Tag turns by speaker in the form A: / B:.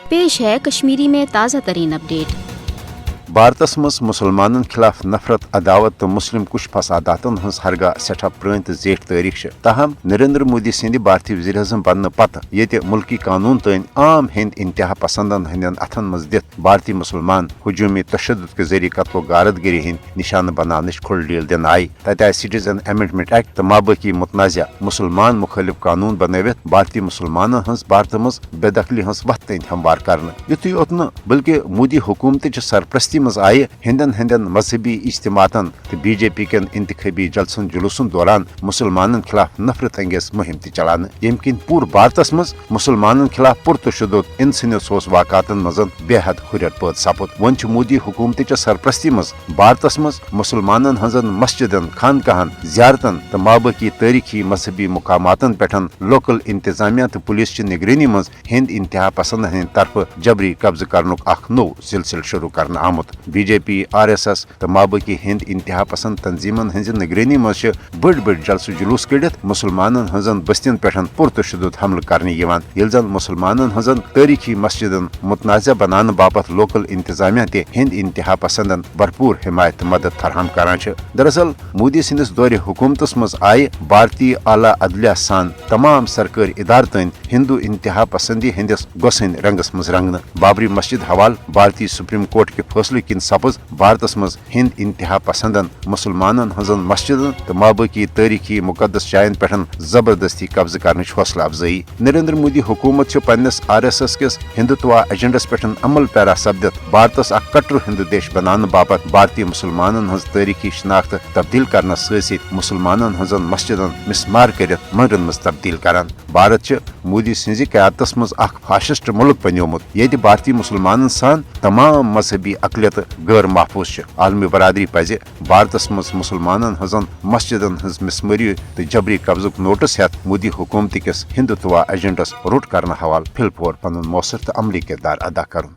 A: पेश है कश्मीरी में ताज़ा तरीन अपडेट।
B: भारतस मज मुसलमानन खिलाफ नफरत अदावत तो मुस्लिम कुछ फसादातन हज हरगा सठा प्रण तो जेठ तारीख ताहम नरेंद्र मोदी सिंध भारतीय वज़ीर आज़म बनने पत ये मुल्की कानून तन आम हिंद इंतहा पसंदन हंदन अथन मज दित भारतीय मुसलमान हजूमी तशद्दुद के जरिए कत्लो गारतगिरी हंद निशान बनाने खुल डील दिन आई तत सिटीजन अमेंडमेंट एक्ट तो माबकी मुतनाज़ा मुसलमान मुखालिफ कानून बनवित भारतीय मुसलमान हज भारत मज बेदखली हज वत तन हमवार कर युत योत न बल्कि मोदी हुकूमत सरप्रस्ती मज आये हिंदन मजहबी इज्तिमातन तो बीजेपी कन इंतखाबी जलसन जुलूसन दौरान मुसलमानन खिलाफ नफरत अंगेज मुहिम चलान यम किन पूर भारतस मज मुसलमानन खिलाफ पुरतशुद इंसानियत सोस वाकातन मज बेहद हुरियत पद सपुद वन मोदी हुकूमत सरप्रस्ती मज भारतस मज मुसलमानन हजन मस्जिदन खानकाहन जियारतन तो माबकी तारीखी मजहबी मुकामातन पेठन लोकल इंतजामिया तो पुलिस निगरानी मज हिंद इंतहा पसंद हंद तरफ जबरी कब्ज करनुक अख नो सिलसिल शुरू करना आमुत बीजेपी RSS तो माबकी हिंद इंतहा पसंद तंजीमन हज निगरानी मज बड़ जलसु जुलूस कड़ित मुसलमानन हजन बस्तियन पेठन पुरतशुद हमल करने ये जन मुसलमानन हजन तारीखी मस्जिदन मुतनाज़ा बनाने बापत लोकल इंतजामिया ते हिंद इंतहा पसंदन भरपूर हिमायत मदद फराहम करान। दरअसल मोदी सिंदिस दौर हुकूमतस मज आये भारतीय आला अदलिया सान तमाम सरकारी इदारतन हिंदू इंतहा पसंदी हंदिस गोसन रंगस मज रंगन बाबरी मस्जिद हवाल भारतीय सुप्रीम कोर्ट के फैसले किन सपज भारतस मज हिंद इंतहा पसंदन मुसलमानन हजन मस्जिदन तो माबकी तारीखी मुकदस जायन पेठन जबरदस्ती कब्ज करने हौसला अफजाई नरेंद्र मोदी हुकूमत पन्नस RSS किस हिंदुत्व एजेंडस पेठन अमल पैरा सपदित भारतस अख कट्टर हिंदू देश बनाने बापत भारतीय मुसलमानन हज तारीखी शनाख्त तब्दील करना सत मुसलमानन हजन मस्जिदन मिसमार कर मगरन मज तब्दील करान। भारत मोदी सिंह क़यादतस मज अख फाशिस्ट मुल्क बनियोमुत ये भारतीय मुसलमानन सान तमाम मजहबी अकलियत गैर महफूज आलमी बरादरी पज भारतस मज मुसलमानन हजन मस्जिदन हज मिसमरी तो जबरी कब्जुक नोटिस हेत मोदी हुकूमत किस हिंदुत्व एजेंडस रुट करना हवाल फिलपोर पन मौसर तो अमली किरदार अदा कर।